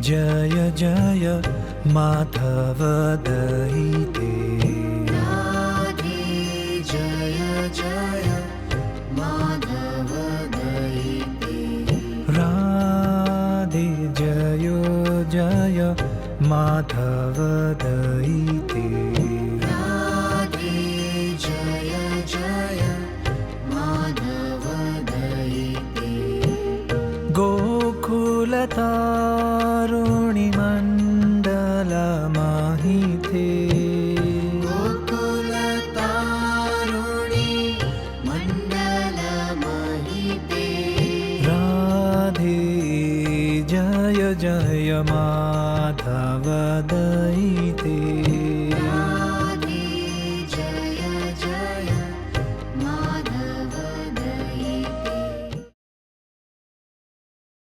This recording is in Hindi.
जय जय माधव दयिते। राधे जय जय माधव दयिते। राधे जय जय माधव दयिते। राधे जय जय माधव दयिते। गोकुलतारुणि मण्डलमाहिते। गोकुलतारुणि मण्डलमहिते। राधे जय जय माधव दयिते।